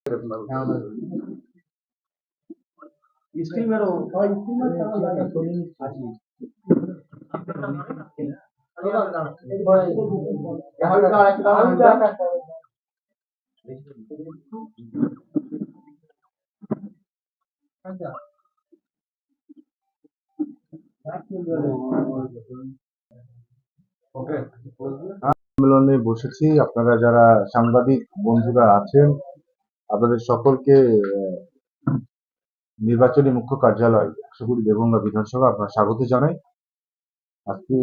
Skill में रहो সম্মেলনে বসেছি। আপনারা যারা সাংবাদিক বন্ধুরা আছেন, আপনাদের সকলকে নির্বাচনী মুখ্য কার্যালয় 120 দেগঙ্গা বিধানসভা আপনারা স্বাগত জানাই। আজকে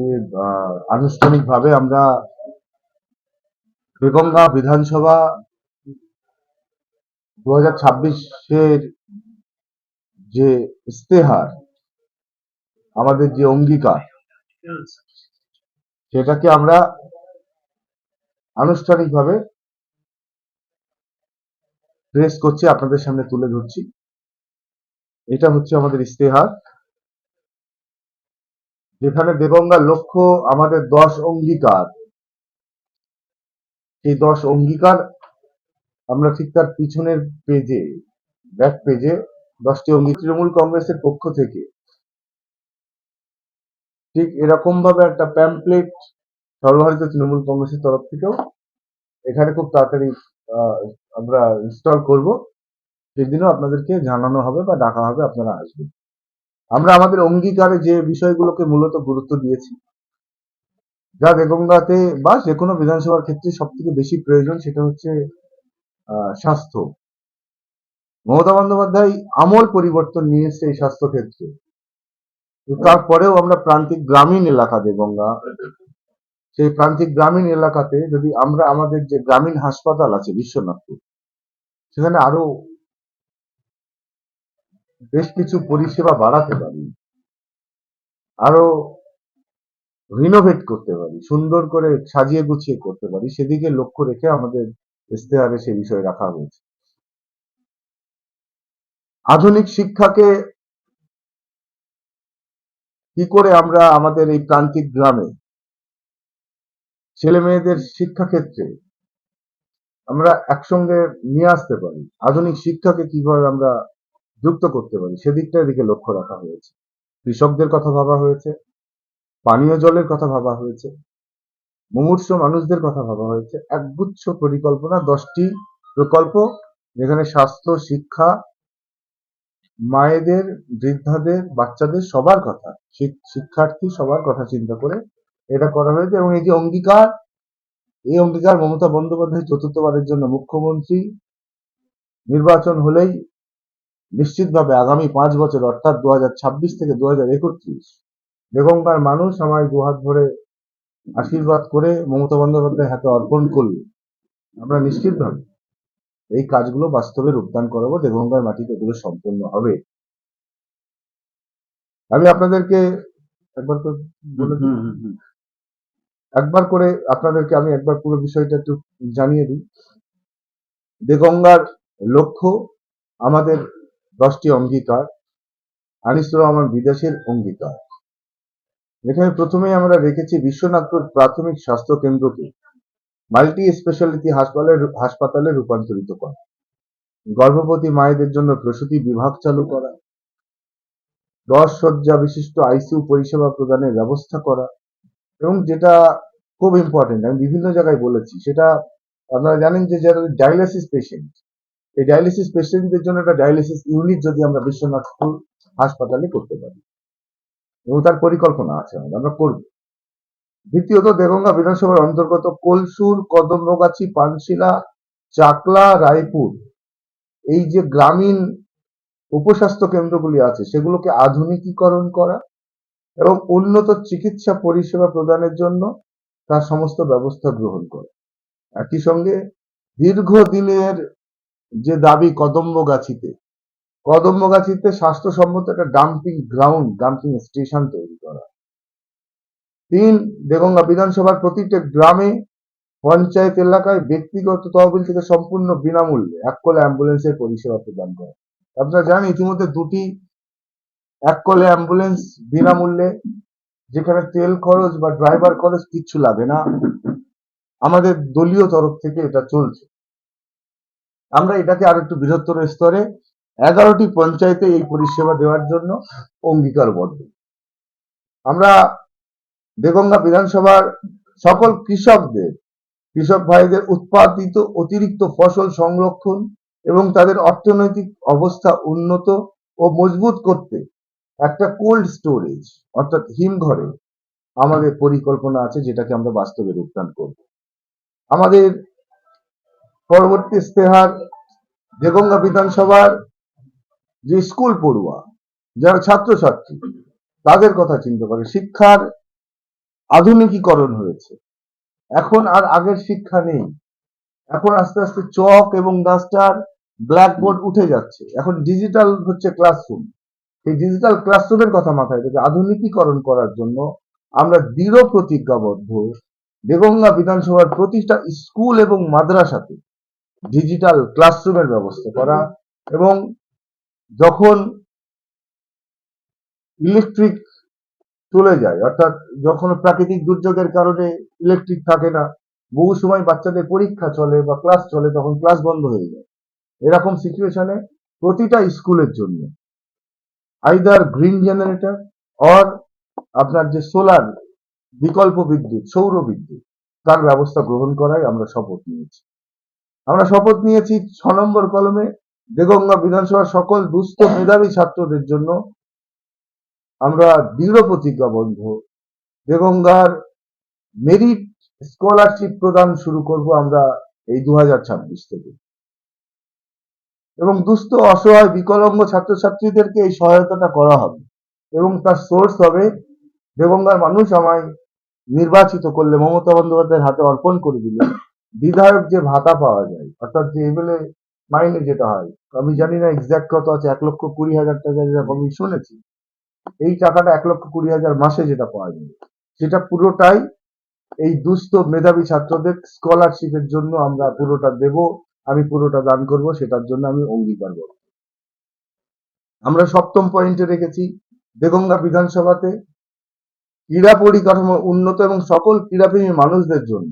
আনুষ্ঠানিকভাবে আমরা দেগঙ্গা বিধানসভা 2026-এর যে ইস্তেহার, আমাদের যে অঙ্গীকার, সেটাকে আমরা আনুষ্ঠানিকভাবে প্রেস করছি, আপনাদের সামনে তুলে ধরছি। এটা হচ্ছে আমাদের ইস্তেহার, যেখানে দেগঙ্গার লক্ষ্য আমাদের 10 অঙ্গীকার। এই 10 অঙ্গীকার আমরা ঠিক তার পিছনের পেজে, ব্যাক পেজে 10টি অঙ্গীকার তৃণমূল কংগ্রেসের পক্ষ থেকে ঠিক এরকম ভাবে একটা প্যাম্পলেট সর্বভারতীয় তৃণমূল কংগ্রেসের তরফ থেকেও এখানে খুব তাড়াতাড়ি আমরা ইনস্টল করব। সেদিনও আপনাদেরকে জানানো হবে বা ডাকা হবে, আপনারা আসবেন। আমরা আমাদের অঙ্গীকারে যে বিষয়গুলোকে মূলত গুরুত্ব দিয়েছি, যা দেগঙ্গাতে বা যে কোনো বিধানসভার ক্ষেত্রে সব থেকে বেশি প্রয়োজন, সেটা হচ্ছে স্বাস্থ্য। মমতা বন্দ্যোপাধ্যায় আমূল পরিবর্তন নিয়ে এসছে এই স্বাস্থ্য ক্ষেত্রে। তারপরেও আমরা প্রান্তিক গ্রামীণ এলাকা দেগঙ্গা, সেই প্রান্তিক গ্রামীণ এলাকাতে যদি আমরা আমাদের যে গ্রামীণ হাসপাতাল আছে বিশ্বনাথপুর, সেখানে আরো বেশ কিছু পরিষেবা বাড়াতে পারি, আরো রিনোভেট করতে পারি, সুন্দর করে সাজিয়ে গুছিয়ে করতে পারি, সেদিকে লক্ষ্য রেখে আমাদের ইস্তেহারে সে বিষয় রাখা হয়েছে। আধুনিক শিক্ষাকে কি করে আমরা আমাদের এই প্রান্তিক গ্রামে ছেলে মেয়েদের শিক্ষা ক্ষেত্রে আমরা একসঙ্গে নিয়ে আসতে পারি, আধুনিক শিক্ষাকে কিভাবে আমরা যুক্ত করতে পারি, সেদিকটার দিকে লক্ষ্য রাখা হয়েছে। কৃষকদের কথা ভাবা হয়েছে, পানীয় জলের কথা ভাবা হয়েছে, মুমূর্ষ মানুষদের কথা ভাবা হয়েছে। একগুচ্ছ পরিকল্পনা, 10টি প্রকল্প, যেখানে স্বাস্থ্য, শিক্ষা, মায়েদের, বৃদ্ধাদের, বাচ্চাদের সবার কথা, শিক্ষার্থী সবার কথা চিন্তা করে এটা করা হয়েছে। এবং এই যে অঙ্গীকার, এই অঙ্গীকার মমতা বন্দ্যোপাধ্যায় চতুর্থবারের জন্য মুখ্যমন্ত্রী নির্বাচন হলেই নিশ্চিতভাবে আগামী 5 বছর অর্থাৎ 2026 থেকে 2031 দেগঙ্গার মানুষ আমায় দুহাত ভরে আশীর্বাদ করে মমতা বন্দ্যোপাধ্যায় হাতে অর্পণ করলে আমরা নিশ্চিতভাবে এই কাজগুলো বাস্তবে রূপদান করাবো। দেগঙ্গার মাটিতে এগুলো সম্পন্ন হবে। আমি আপনাদেরকে একবার করে আপনাদেরকে আমি একবার পুরো বিষয়টা একটু জানিয়ে দিই। দেগঙ্গার লক্ষ্য আমাদের 10টি অঙ্গীকার, আনিসুর রহমান বিদেশের অঙ্গীকার। এখানে প্রথমেই আমরা রেখেছি বিশ্বনাথপুর প্রাথমিক স্বাস্থ্য কেন্দ্রকে মাল্টি স্পেশালিটি হাসপাতালে রূপান্তরিত করা, গর্ভবতী মায়েদের জন্য প্রসূতি বিভাগ চালু করা, 10 শয্যা বিশিষ্ট আইসিইউ পরিষেবা প্রদানের ব্যবস্থা করা, এবং যেটা খুব ইম্পর্টেন্ট, আমি বিভিন্ন জায়গায় বলেছি, সেটা আপনারা জানেন যে যারা ডায়ালিসিস পেশেন্ট, এই ডায়ালিসিস পেশেন্টদের জন্য একটা ডায়ালিসিস ইউনিট যদি আমরা বিশ্বনাথপুর হাসপাতালে করতে পারি, এবং তার পরিকল্পনা আছে, আমরা করব। দ্বিতীয়ত, দেগঙ্গা বিধানসভার অন্তর্গত কলসুর, কদমগাছি, পানশিলা, চাকলা, রায়পুর, এই যে গ্রামীণ উপস্বাস্থ্য কেন্দ্রগুলি আছে, সেগুলোকে আধুনিকীকরণ করা এবং উন্নত চিকিৎসা পরিষেবা প্রদানের জন্য তার সমস্ত ব্যবস্থা গ্রহণ করা। একই সঙ্গে দীর্ঘদিনের যে দাবি কদমগাছিতে স্বাস্থ্যসম্মত একটা ডাম্পিং গ্রাউন্ড, ডাম্পিং স্টেশন তৈরি করা। 3, দেগঙ্গা বিধানসভার প্রতিটা গ্রামে, পঞ্চায়েত এলাকায় ব্যক্তিগত তহবিল থেকে সম্পূর্ণ বিনামূল্যে এককল অ্যাম্বুলেন্সের পরিষেবা প্রদান করা। আপনারা জানেন ইতিমধ্যে 2টি এককল অ্যাম্বুলেন্স বিনামূল্যে, যেখানে তেল খরচ বা ড্রাইভার খরচ কিচ্ছু লাগে না, আমাদের দলীয় তরফ থেকে এটা চলছে। আমরা এটাকে আরো একটু বৃহত্তর স্তরে 11টি পঞ্চায়েতে এই পরিষেবা দেওয়ার জন্য অঙ্গীকারবদ্ধ। আমরা দেগঙ্গা বিধানসভার সকল কৃষক ভাইদের উৎপাদিত অতিরিক্ত ফসল সংরক্ষণ এবং তাদের অর্থনৈতিক অবস্থা উন্নত ও মজবুত করতে একটা কোল্ড স্টোরেজ অর্থাৎ হিমঘরে আমাদের পরিকল্পনা আছে, যেটাকে আমরা বাস্তবে রূপদান করব। আমাদের পরবর্তী ইস্তেহার দেগঙ্গা বিধানসভার যে স্কুল পড়ুয়া, যারা ছাত্রছাত্রী, তাদের কথা চিন্তা করে। শিক্ষার আধুনিকীকরণ হয়েছে, এখন আর আগের শিক্ষা নেই। এখন আস্তে আস্তে চক এবং ডাস্টার, ব্ল্যাকবোর্ড উঠে যাচ্ছে, এখন ডিজিটাল হচ্ছে ক্লাসরুম। এই ডিজিটাল ক্লাসরুমের কথা মাথায় রেখে আধুনিকীকরণ করার জন্য আমরা দৃঢ় প্রতিজ্ঞাবদ্ধ দেগঙ্গা বিধানসভার প্রতিটা স্কুল এবং মাদ্রাসাতে ডিজিটাল ক্লাসরুমের ব্যবস্থা করা, এবং যখন ইলেকট্রিক চলে যায়, অর্থাৎ যখন প্রাকৃতিক দুর্যোগের কারণে ইলেকট্রিক থাকে না, বহু সময় বাচ্চাদের পরীক্ষা চলে বা ক্লাস চলে, তখন ক্লাস বন্ধ হয়ে যায়। এরকম সিচুয়েশনে প্রতিটা স্কুলের জন্য আইদার গ্রিন জেনারেটর অর আপনার যে সোলার বিকল্প বিদ্যুৎ, সৌর বিদ্যুৎ, তার ব্যবস্থা গ্রহণ করাই আমরা শপথ নিয়েছি। আমরা শপথ নিয়েছি 6 নম্বর কলমে দেগঙ্গা বিধানসভার সকল দুস্থ মেধাবী ছাত্রদের জন্য আমরা দৃঢ় প্রতিজ্ঞাবদ্ধ দেগঙ্গার মেরিট স্কলারশিপ প্রদান শুরু করব আমরা এই 2026 থেকে, এবং দুস্থ অসহায় বিকলাঙ্গ ছাত্রছাত্রীদেরকে এই সহায়তাটা করা হবে, এবং তার সোর্স হবে দেগঙ্গার মানুষ আমায় নির্বাচিত করলে, মমতা বন্দ্যোপাধ্যায়ের হাতে অর্পণ করে দিলে বিধায়ক যে ভাতা পাওয়া যায়, অর্থাৎ যে এমএলএ মাইনে যেটা হয়, আমি জানি না এক্সাক্ট কত আছে, 1,20,000 টাকা যেরকম আমি শুনেছি। এই টাকাটা 1,20,000 মাসে যেটা পাওয়া যায়, সেটা পুরোটাই এই দুস্থ মেধাবী ছাত্রদের স্কলারশিপের জন্য আমরা পুরোটা দেব, আমি পুরোটা দান করব, সেটার জন্য আমি অঙ্গীকার করব। আমরা 7ম পয়েন্টে রেখেছি দেগঙ্গা বিধানসভাতে ক্রীড়া পরিকাঠামো উন্নত এবং সকল ক্রীড়াপ্রেমী মানুষদের জন্য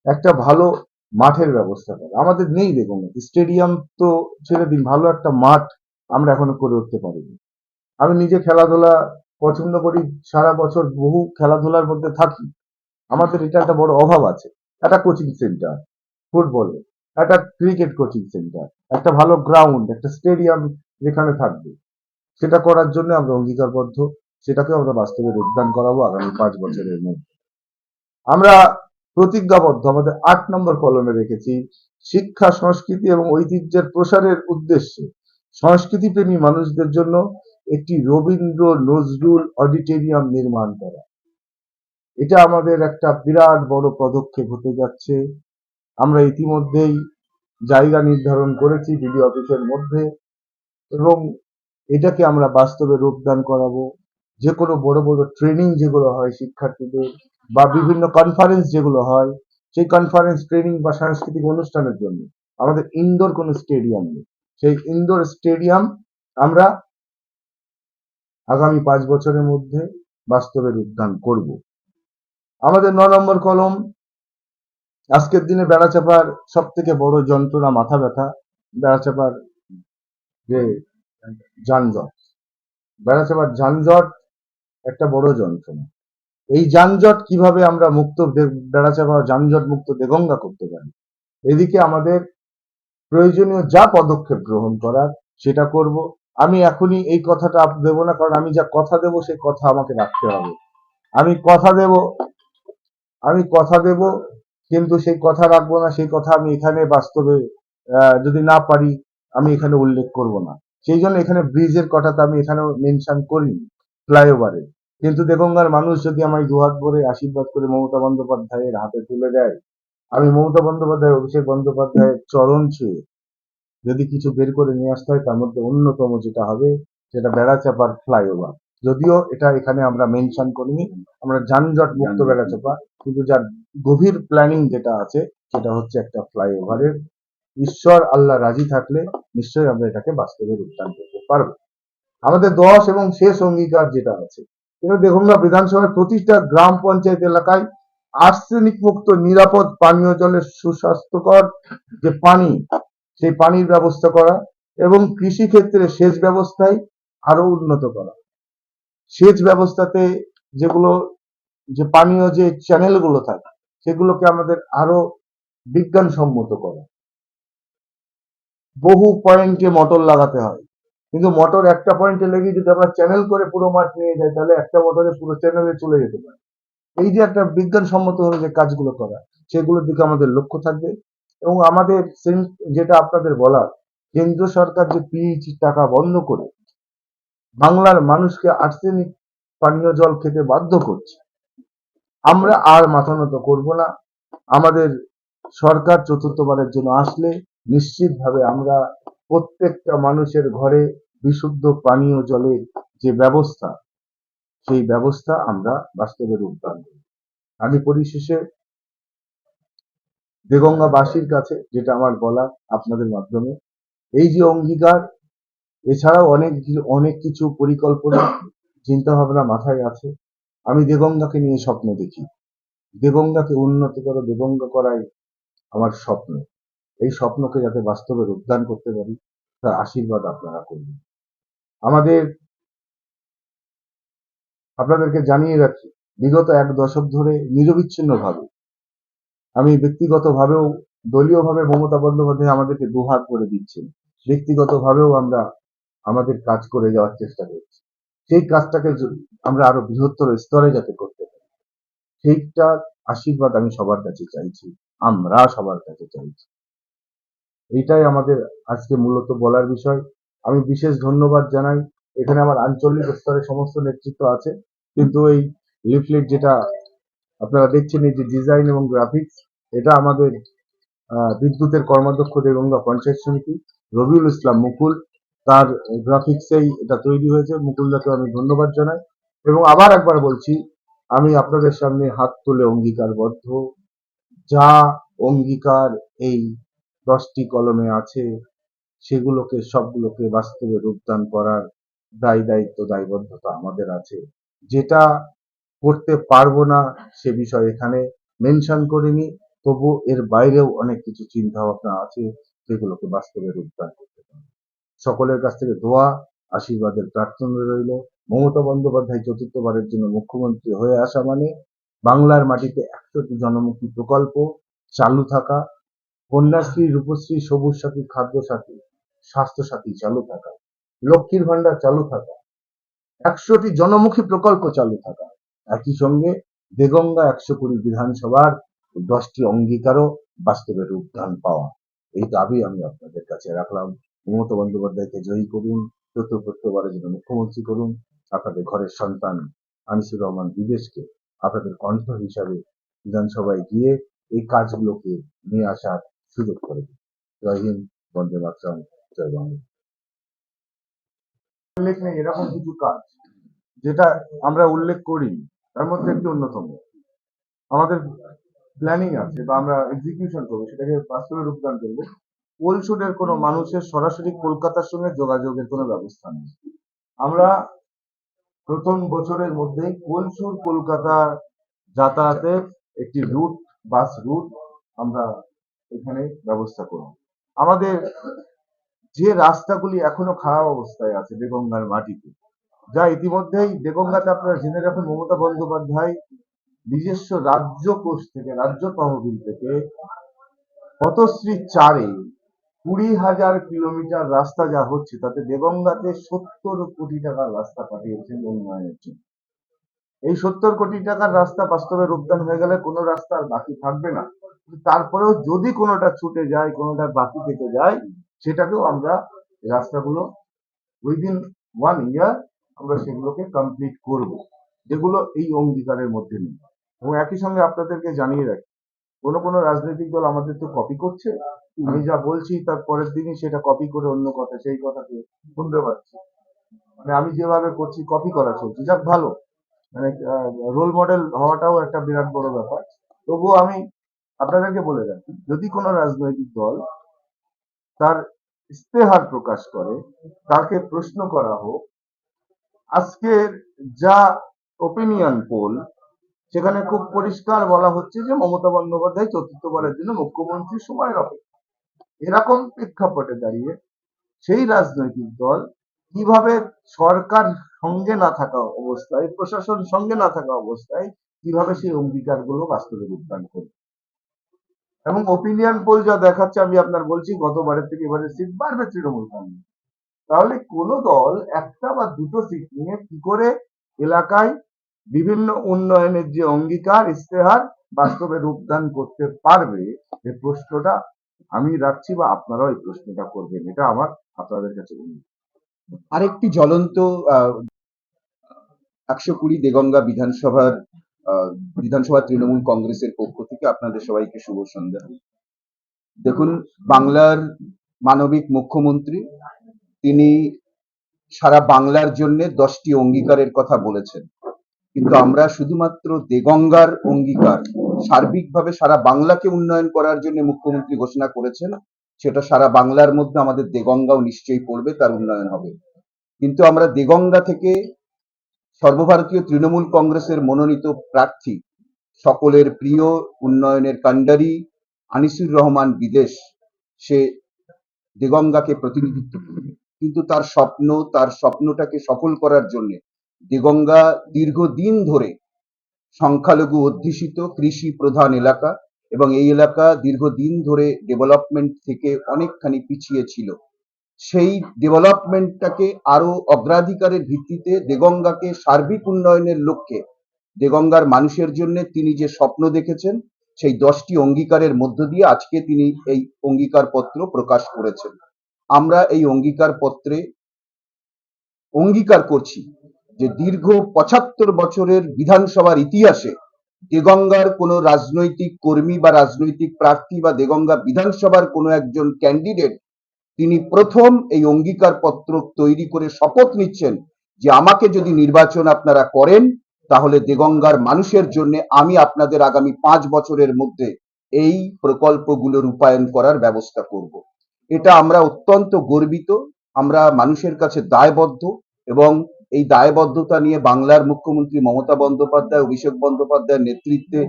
একটা ভালো মাঠের ব্যবস্থা করা। আমাদের নেই দেগঙ্গা স্টেডিয়াম, তো ছেড়ে দিন, ভালো একটা মাঠ আমরা এখনো করে উঠতে পারিনি। আমি নিজে খেলাধুলা পছন্দ করি, সারা বছর বহু খেলাধুলার মধ্যে থাকি। আমাদের এটা একটা বড় অভাব আছে, একটা কোচিং সেন্টার ফুটবলে, একটা ক্রিকেট কোচিং সেন্টার, একটা ভালো গ্রাউন্ড, একটা স্টেডিয়াম যেখানে থাকবে, সেটা করার জন্য আমরা অঙ্গীকারবদ্ধ। সেটাকে আমরা বাস্তবে রূপদান করাবো আগামী 5 বছরের মধ্যে। আমরা প্রতিজ্ঞাবদ্ধ আমাদের 8 নম্বর কলমে রেখেছি শিক্ষা, সংস্কৃতি এবং ঐতিহ্যের প্রসারের উদ্দেশ্যে সংস্কৃতিপ্রেমী মানুষদের জন্য একটি রবীন্দ্র নজরুল অডিটোরিয়াম নির্মাণ করা। এটা আমাদের একটা বিরাট বড় পদক্ষেপ হতে যাচ্ছে। আমরা ইতিমধ্যেই জায়গা নির্ধারণ করেছি বিডিও অফিসের মধ্যে, এবং এটাকে আমরা বাস্তবে রূপদান করাবো। যে কোনো বড় বড় ট্রেনিং যেগুলো হয় শিক্ষার্থীদের, বা বিভিন্ন কনফারেন্স যেগুলো হয়, সেই কনফারেন্স, ট্রেনিং বা সাংস্কৃতিক অনুষ্ঠানের জন্য আমাদের ইনডোর কোনো স্টেডিয়াম নেই। সেই ইনডোর স্টেডিয়াম আমরা আগামী 5 বছরের মধ্যে বাস্তবে রূপদান করব। আমাদের 9 নম্বর কলম, আজকের দিনে বেড়াচাপার সব থেকে বড় যন্ত্রণা মাথা ব্যথা, বেড়াচাপার যে যানজট, বেড়াচাপার যানজট একটা বড় যন্ত্রণা। এই যানজট কিভাবে আমরা বেড়াচাপা যানজট মুক্ত দেগঙ্গা করতে পারি, এদিকে আমাদের প্রয়োজনীয় যা পদক্ষেপ গ্রহণ করার সেটা করব। আমি এখনই এই কথাটা দেব না, কারণ আমি যা কথা দেব সেই কথা আমাকে রাখতে হবে। আমি কথা দেব কিন্তু সেই কথা রাখবো না, সেই কথা আমি এখানে বাস্তবে যদি না পারি আমি এখানে উল্লেখ করব না। সেই জন্য এখানে ব্রিজের কথাটা আমি এখানে মেনশন করিনি, ফ্লাইওভারে। কিন্তু দেগঙ্গার মানুষ যদি আমায় দুহাত ভরে আশীর্বাদ করে মমতা বন্দ্যোপাধ্যায়ের হাতে তুলে দেয়, আমি মমতা বন্দ্যোপাধ্যায়, অভিষেক বন্দ্যোপাধ্যায়ের চরণ ছুঁয়ে যদি কিছু বের করে নিয়ে আসতে হয়, তার মধ্যে অন্যতম যেটা হবে সেটা বেড়াচাপার ফ্লাইওভার। যদিও এটা এখানে আমরা মেনশন করিনি, আমরা যানজট মুক্ত বেড়াচাপা, কিন্তু যার গভীর প্ল্যানিং যেটা আছে সেটা হচ্ছে একটা ফ্লাইওভারের। ঈশ্বর আল্লাহ রাজি থাকলে নিশ্চয়ই আমরা এটাকে বাস্তবে রূপদান করতে পারবো। আমাদের 10 এবং শেষ অঙ্গীকার যেটা আছে, কিন্তু দেখুন না, বিধানসভার প্রতিটা গ্রাম পঞ্চায়েত এলাকায় আর্সেনিক মুক্ত নিরাপদ পানীয় জলের সুস্বাস্থ্যকর যে পানি, সেই পানির ব্যবস্থা করা এবং কৃষি ক্ষেত্রে সেচ ব্যবস্থায় আরো উন্নত করা। সেচ ব্যবস্থাতে যেগুলো যে পানীয় যে চ্যানেলগুলো থাকে সেগুলোকে আমাদের আরো বিজ্ঞানসম্মত করা। বহু পয়েন্টে মোটর লাগাতে হয়, কিন্তু মোটর একটা পয়েন্টে লেগে যদি আমরা চ্যানেল করে পুরো মাঠ নিয়ে যাই তাহলে একটা মোটরে পুরো চ্যানেলে চলে যেতে পারে। এই যে একটা বিজ্ঞানসম্মত ভাবে যে কাজগুলো করা, সেগুলোর দিকে আমাদের লক্ষ্য থাকবে। এবং আমাদের যেটা আপনাদের বলার, কেন্দ্র সরকার যে পিএইচই টাকা বন্ধ করে বাংলার মানুষকে আর্সেনিক পানীয় জল খেতে বাধ্য করছে, আমরা আর মাথা নত করবো না। আমাদের সরকার চতুর্থবারের জন্য আসলে নিশ্চিতভাবে আমরা প্রত্যেকটা মানুষের ঘরে বিশুদ্ধ পানীয় জলের যে ব্যবস্থা, সেই ব্যবস্থা আমরা বাস্তবে রূপদান করব। আমি পরিশেষে দেগঙ্গাবাসীর কাছে যেটা আমার বলা আপনাদের মাধ্যমে, এই যে অঙ্গীকার, এছাড়াও অনেক কিছু পরিকল্পনা চিন্তা ভাবনা মাথায় আছে। আমি দেগঙ্গাকে নিয়ে স্বপ্ন দেখি, দেগঙ্গাকে উন্নত করে দেগঙ্গা করাই আমার স্বপ্ন। এই স্বপ্নকে যাতে বাস্তবে রূপদান করতে পারি তার আশীর্বাদ আপনারা করবেন। আমাদের আপনাদেরকে জানিয়ে রাখি, বিগত 1 দশক ধরে নিরবিচ্ছিন্নভাবে আমি ব্যক্তিগতভাবেও, দলীয়ভাবে মমতা বন্দ্যোপাধ্যায় আমাদেরকে দুহাত করে দিচ্ছেন, ব্যক্তিগতভাবেও আমরা আমাদের কাজ করে যাওয়ার চেষ্টা করছি। সেই কাজটাকে আমরা আরো বৃহত্তর স্তরে যাতে করতে পারি, সেইটা আশীর্বাদ আমি সবার কাছে চাইছি, আমরা সবার কাছে চাইছি। এইটাই আমাদের আজকে মূলত বলার বিষয়। আমি বিশেষ ধন্যবাদ জানাই, এখানে আমার আঞ্চলিক স্তরে সমস্ত নেতৃত্ব আছে, কিন্তু এই লিফলেট যেটা আপনারা দেখছেন, এই যে ডিজাইন এবং গ্রাফিক্স, এটা আমাদের বিদ্যুতের কর্মাধ্যক্ষ দেগঙ্গা পঞ্চায়েত সমিতি রবিউল ইসলাম মুকুল, তার গ্রাফিক্সেই এটা তৈরি হয়েছে। মুকুলদাকে আমি ধন্যবাদ জানাই এবং আবার একবার বলছি, আমি আপনাদের সামনে হাত তুলে অঙ্গীকারবদ্ধ, যা অঙ্গীকার এই 10টি কলমে আছে সেগুলোকে সবগুলোকে বাস্তবে রূপদান করার দায়িত্ব দায়বদ্ধতা আমাদের আছে। যেটা করতে পারবো না সে বিষয় এখানে মেনশন করিনি, তবু এর বাইরেও অনেক কিছু চিন্তা ভাবনা আছে যেগুলোকে বাস্তবে রূপদান করতে পারবো। সকলের কাছ থেকে দোয়া আশীর্বাদের প্রার্থনা রইল। মমতা বন্দ্যোপাধ্যায় চতুর্থবারের জন্য মুখ্যমন্ত্রী হয়ে আসা মানে বাংলার মাটিতে 100টি জনমুখী প্রকল্প চালু থাকা, কন্যাশ্রী, রূপশ্রী, সবুজ সাথী, খাদ্য সাথী, স্বাস্থ্য সাথী চালু থাকা, লক্ষ্মীর ভান্ডার চালু থাকা, 100টি জনমুখী প্রকল্প চালু থাকা, একই সঙ্গে দেগঙ্গা 120 বিধানসভার 10টি অঙ্গীকারও বাস্তবে রূপদান পাওয়া। এই দাবি আমি আপনাদের কাছে রাখলাম। মমতা বন্দ্যোপাধ্যায়কে জয়ী করুন, চতুর্থবারের জন্য মুখ্যমন্ত্রী করুন। আপনাদের ঘরের সন্তান আনিসুর রহমান বিদেশকে আপনাদের কণ্ঠ হিসাবে বিধানসভায় গিয়ে এই কাজগুলোকে নিয়ে আসার সুযোগ করে দিন। জয় হিন্দ, বন্দে মাতরম, জয় বাংলা। উল্লেখ নেই এরকম কিছু কাজ যেটা আমরা উল্লেখ করিনি, তার মধ্যে একটি অন্যতম। আমাদের প্ল্যানিং আছে বা আমরা এক্সিকিউশন করবো, সেটাকে বাস্তবে রূপদান করবো। কোলশুটের কোনো মানুষের সরাসরি কলকাতার সঙ্গে যোগাযোগের কোনো ব্যবস্থা নেই। আমরা প্রথম বছরের মধ্যেই কোলশুর কলকাতা যাতায়াতের একটি রুট, বাস রুট আমরা এখানে ব্যবস্থা করব। আমাদের যে রাস্তাগুলি এখনো খারাপ অবস্থায় আছে দেগঙ্গার মাটিতে, যা ইতিমধ্যেই দেগঙ্গাতে আপনারা জেনে রাখুন, মমতা বন্দ্যোপাধ্যায় নিজস্ব রাজ্য কোষ থেকে, রাজ্য তহবিল থেকে পথশ্রী 4-এ 20,000 কিলোমিটার রাস্তা যা হচ্ছে, তাতে দেগঙ্গাতে 70 কোটি টাকার রাস্তা পাঠিয়েছেন উন্নয়নের জন্য। এই 70 কোটি টাকার রাস্তা বাস্তবে রূপদান হয়ে গেলে কোনো রাস্তা আর বাকি থাকবে না। তারপরেও যদি কোনোটা ছুটে যায়, কোনোটা বাকি থেকে যায়, সেটাকেও আমরা রাস্তাগুলো উইদিন 1 ইয়ার আমরা সেগুলোকে কমপ্লিট করব, যেগুলো এই অঙ্গীকারের মধ্যে নেই। এবং একই সঙ্গে আপনাদেরকে জানিয়ে রাখি, কোনো রাজনৈতিক দল আমাদের তো কপি করছে, আমি যা বলছি তার পরের দিনই সেটা কপি করে অন্য কথা, সেই কথাকে শুনতে পাচ্ছি। মানে আমি যেভাবে করছি কপি করা চলছে, যাক ভালো, মানে রোল মডেল হওয়াটাও একটা বিরাট বড় ব্যাপার। তবুও আমি আপনাদেরকে বলে রাখি, যদি কোনো রাজনৈতিক দল তার ইস্তেহার প্রকাশ করে, তাকে প্রশ্ন করা হোক, আজকের যা ওপিনিয়ন পোল, সেখানে খুব পরিষ্কার বলা হচ্ছে যে মমতা বন্দ্যোপাধ্যায় চতুর্থবারের জন্য মুখ্যমন্ত্রী সময়ের অপেক্ষা। এরকম প্রেক্ষাপটে দাঁড়িয়ে সেই রাজনৈতিক দল কিভাবে সরকার সঙ্গে না থাকা অবস্থায়, প্রশাসন সঙ্গে না থাকা অবস্থায় কিভাবে সেই অঙ্গীকারগুলো বাস্তবে রূপদান করবে। এবং ওপিনিয়ন পোল যা দেখাচ্ছে, আমি আপনার বলছি, গতবারের থেকে এবারে সিট বাড়বে তৃণমূল কংগ্রেস। তাহলে কোন দল একটা বা দুটো সিট নিয়ে কি করে এলাকায় বিভিন্ন উন্নয়নের যে অঙ্গীকার, ইস্তেহার বাস্তবে রূপদান করতে পারবে, এই প্রশ্নটা আমি রাখছি, বা আপনারাও এই প্রশ্নটা করবেন, এটা আমার আপনাদের কাছে অনুরোধ। আরেকটি জ্বলন্ত 120 দেগঙ্গা বিধানসভা তৃণমূল কংগ্রেসের পক্ষ থেকে আপনাদের সবাইকে শুভ সন্ধ্যা। দেখুন, বাংলার মানবিক মুখ্যমন্ত্রী তিনি সারা বাংলার জন্য 10টি অঙ্গীকারের কথা বলেছেন, কিন্তু আমরা শুধুমাত্র দেগঙ্গার অঙ্গীকার, সার্বিকভাবে সারা বাংলাকে উন্নয়ন করার জন্য মুখ্যমন্ত্রী ঘোষণা করেছেন, সেটা সারা বাংলার মধ্যে আমাদের দেগঙ্গাও নিশ্চয়ই পড়বে, তার উন্নয়ন হবে। কিন্তু আমরা দেগঙ্গা থেকে সর্বভারতীয় তৃণমূল কংগ্রেসের মনোনীত প্রার্থী, সকলের প্রিয় উন্নয়নের কাণ্ডারি আনিসুর রহমান বিদেশ, সে দেগঙ্গাকে প্রতিনিধিত্ব করবে, কিন্তু তার স্বপ্নটাকে সফল করার জন্য দেগঙ্গা দীর্ঘদিন ধরে সংখ্যালঘু অধ্যুষিত কৃষি প্রধান এলাকা, এবং এই এলাকা দীর্ঘদিন ধরে ডেভেলপমেন্ট থেকে অনেকখানি পিছিয়ে ছিল। সেই ডেভেলপমেন্টটাকে আরো অগ্রাধিকারের ভিত্তিতে দেগঙ্গাকে সার্বিক উন্নয়নের লক্ষ্যে দেগঙ্গার মানুষের জন্য তিনি যে স্বপ্ন দেখেছেন, সেই 10টি অঙ্গীকারের মধ্য দিয়ে আজকে তিনি এই অঙ্গীকার পত্র প্রকাশ করেছেন। আমরা এই অঙ্গীকার পত্রে অঙ্গীকার করছি যে দীর্ঘ 75 বছরের বিধানসভার ইতিহাসে দেগঙ্গার কোনো রাজনৈতিক কর্মী বা রাজনৈতিক প্রার্থী বা দেগঙ্গা বিধানসভার কোনো একজন ক্যান্ডিডেট তিনি প্রথম এই অঙ্গীকার পত্র তৈরি করে শপথ নিচ্ছেন যে আমাকে যদি নির্বাচন আপনারা করেন, তাহলে দেগঙ্গার মানুষের জন্য আমি আপনাদের আগামী 5 বছরের মধ্যে এই প্রকল্পগুলো রূপায়ণ করার ব্যবস্থা করব। এটা আমরা অত্যন্ত গর্বিত, আমরা মানুষের কাছে দায়বদ্ধ, এবং এই দায়বদ্ধতা নিয়ে বাংলার মুখ্যমন্ত্রী মমতা বন্দ্যোপাধ্যায়, অভিষেক বন্দ্যোপাধ্যায়ের নেতৃত্বে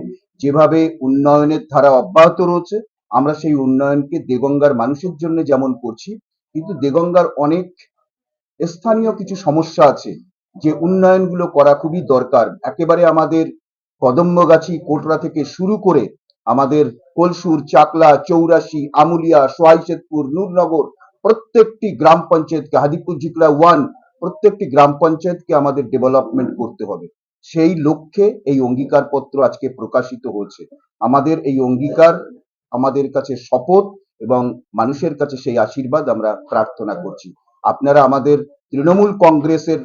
যেভাবে উন্নয়নের ধারা অব্যাহত রয়েছে, আমরা সেই উন্নয়নকে দেগঙ্গার মানুষের জন্য যেমন করছি, কিন্তু দেগঙ্গার অনেক স্থানীয় কিছু সমস্যা আছে যে উন্নয়নগুলো করা খুবই দরকার। একেবারে আমাদের কদম্বগাছি কোটরা থেকে শুরু করে আমাদের কলসুর, চাকলা, চৌরাশি, আমুলিয়া, সোহাইশেদপুর, নূরনগর, প্রত্যেকটি গ্রাম পঞ্চায়েতকে, হাদিপুর ঝিকলা 1, প্রত্যেকটি গ্রাম পঞ্চায়েতকে আমাদের ডেভেলপমেন্ট করতে হবে। সেই লক্ষ্যে এই অঙ্গীকার পত্র আজকে প্রকাশিত হচ্ছে। আমাদের এই অঙ্গীকার আমাদের কাছে শপথ, এবং মানুষের কাছে সেই আশীর্বাদ আমরা প্রার্থনা করছি। আপনারা আমাদের তৃণমূল কংগ্রেসের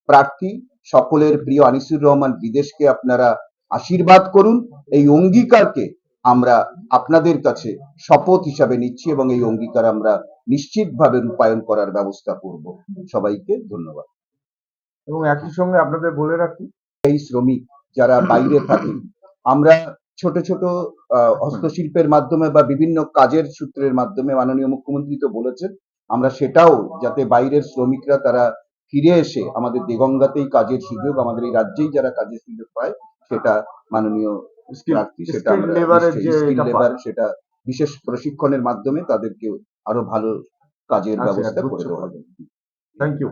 প্রার্থী, সকলের প্রিয় আনিসুর রহমান বিদেশকে আপনারা আশীর্বাদ করুন। এই অঙ্গীকারকে আমরা আপনাদের কাছে শপথ হিসাবে নিচ্ছি, এবং এই অঙ্গীকার আমরা নিশ্চিতভাবে রূপায়ণ করার ব্যবস্থা করব। সবাইকে ধন্যবাদ। এবং একই সঙ্গে আপনাদের বলে রাখি, এই শ্রমিক যারা বাইরে থাকে, আমরা ছোট ছোট হস্তশিল্পের মাধ্যমে বা বিভিন্ন কাজের সূত্রের মাধ্যমে, মাননীয় মুখ্যমন্ত্রী তো বলেছেন, আমরা সেটাও যাতে বাইরের শ্রমিকরা তারা ফিরে এসে আমাদের দেগঙ্গাতেই কাজের সুযোগ, আমাদের এই রাজ্যেই যারা কাজের সুযোগ পায়, সেটা মাননীয় প্রার্থী, সেটা আমরা স্কিল লেবার, সেটা বিশেষ প্রশিক্ষণের মাধ্যমে তাদেরকে আরো ভালো কাজের ব্যবস্থা করে দেওয়া হবে। Thank you.